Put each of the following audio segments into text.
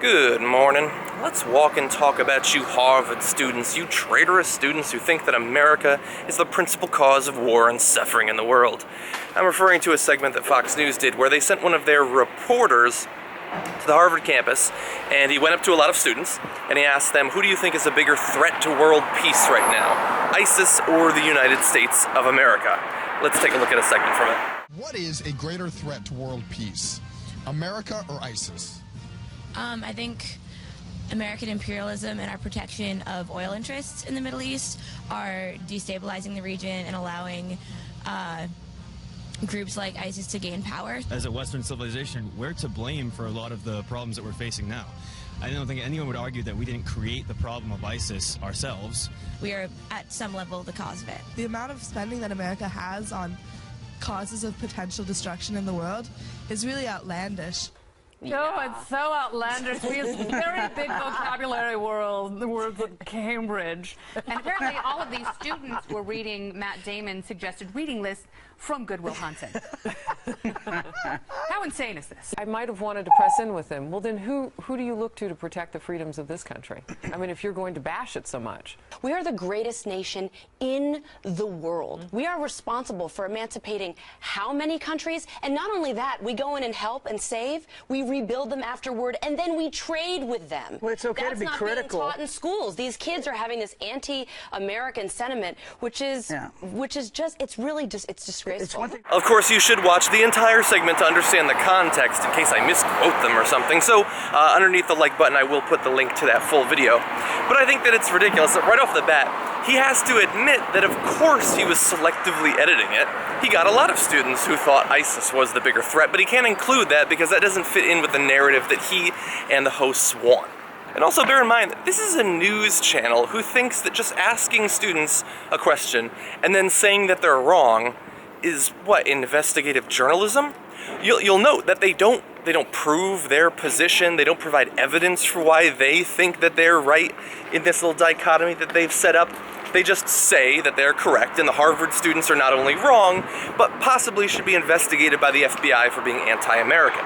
Good morning. Let's walk and talk about you Harvard students, you traitorous students who think that America is the principal cause of war and suffering in the world. I'm referring to a segment that Fox News did where they sent one of their reporters to the Harvard campus, and he went up to a lot of students and he asked them, who do you think is a bigger threat to world peace right now, ISIS or the United States of America? Let's take a look at a segment from it. What is a greater threat to world peace, America or ISIS? I think American imperialism and our protection of oil interests in the Middle East are destabilizing the region and allowing groups like ISIS to gain power. As a Western civilization, we're to blame for a lot of the problems that we're facing now. I don't think anyone would argue that we didn't create the problem of ISIS ourselves. We are, at some level, the cause of it. The amount of spending that America has on causes of potential destruction in the world is really outlandish. Oh, it's so outlandish. We have very big vocabulary world, the words of Cambridge. And apparently all of these students were reading Matt Damon's suggested reading list from Good Will Hunting. How insane is this? I might have wanted to press in with him. Well, then who do you look to protect the freedoms of this country? I mean, if you're going to bash it so much. We are the greatest nation in the world. We are responsible for emancipating how many countries? And not only that, we go in and help and save, we rebuild them afterward, and then we trade with them. Well, it's okay to be critical. That's not being taught in schools. These kids are having this anti-American sentiment, which is just, it's disgraceful. Of course, you should watch the entire segment to understand the context in case I misquote them or something. So underneath the like button, I will put the link to that full video. But I think that it's ridiculous that right off the bat, he has to admit that of course he was selectively editing it. He got a lot of students who thought ISIS was the bigger threat, but he can't include that because that doesn't fit in with the narrative that he and the hosts want. And also bear in mind that this is a news channel who thinks that just asking students a question and then saying that they're wrong is what, investigative journalism? You'll note that they don't prove their position, they don't provide evidence for why they think that they're right in this little dichotomy that they've set up. They just say that they're correct and the Harvard students are not only wrong, but possibly should be investigated by the FBI for being anti-American.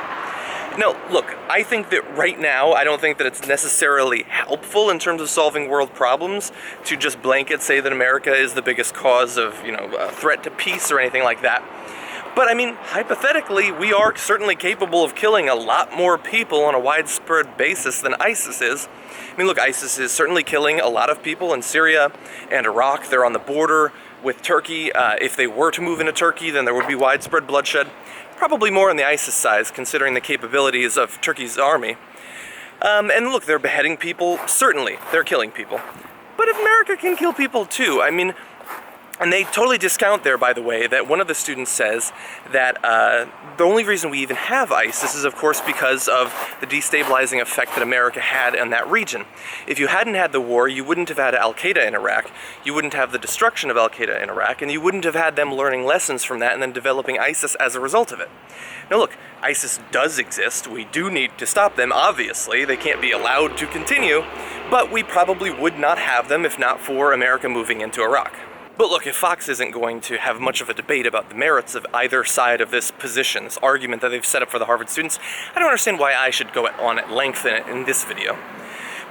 Now, look, I think that right now, I don't think that it's necessarily helpful in terms of solving world problems to just blanket say that America is the biggest cause of, a threat to peace or anything like that. But I mean, hypothetically, we are certainly capable of killing a lot more people on a widespread basis than ISIS is. I mean, look, ISIS is certainly killing a lot of people in Syria and Iraq. They're on the border with Turkey. If they were to move into Turkey, then there would be widespread bloodshed. Probably more on the ISIS side, considering the capabilities of Turkey's army. And look, they're beheading people. Certainly, they're killing people. But if America can kill people too, I mean, and they totally discount there, by the way, that one of the students says that the only reason we even have ISIS is, of course, because of the destabilizing effect that America had in that region. If you hadn't had the war, you wouldn't have had Al-Qaeda in Iraq, you wouldn't have the destruction of Al-Qaeda in Iraq, and you wouldn't have had them learning lessons from that and then developing ISIS as a result of it. Now look, ISIS does exist. We do need to stop them, obviously. They can't be allowed to continue, but we probably would not have them if not for America moving into Iraq. But look, if Fox isn't going to have much of a debate about the merits of either side of this position, this argument that they've set up for the Harvard students, I don't understand why I should go on at length in this video.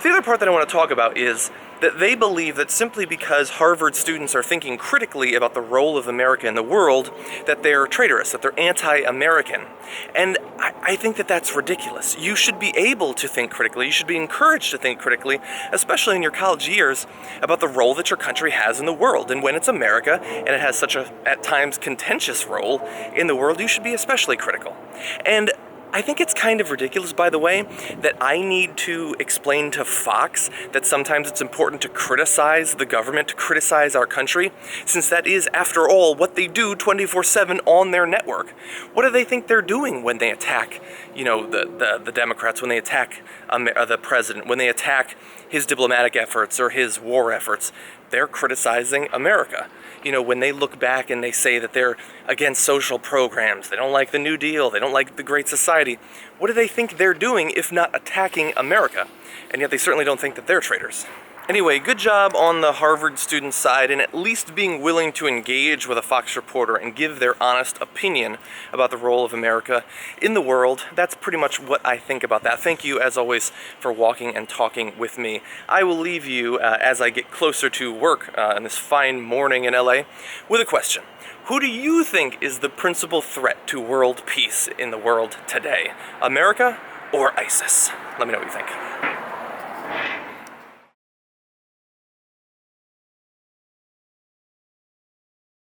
The other part that I want to talk about is that they believe that simply because Harvard students are thinking critically about the role of America in the world, that they're traitorous, that they're anti-American. And I think that that's ridiculous. You should be able to think critically, you should be encouraged to think critically, especially in your college years, about the role that your country has in the world. And when it's America, and it has such a, at times, contentious role in the world, you should be especially critical. And I think it's kind of ridiculous, by the way, that I need to explain to Fox that sometimes it's important to criticize the government, to criticize our country, since that is, after all, what they do 24/7 on their network. What do they think they're doing when they attack, the Democrats, when they attack the president, when they attack his diplomatic efforts or his war efforts? They're criticizing America. When they look back and they say that they're against social programs, they don't like the New Deal, they don't like the Great Society, what do they think they're doing if not attacking America? And yet they certainly don't think that they're traitors. Anyway, good job on the Harvard student side in at least being willing to engage with a Fox reporter and give their honest opinion about the role of America in the world. That's pretty much what I think about that. Thank you, as always, for walking and talking with me. I will leave you, as I get closer to work on this fine morning in LA, with a question. Who do you think is the principal threat to world peace in the world today? America or ISIS? Let me know what you think.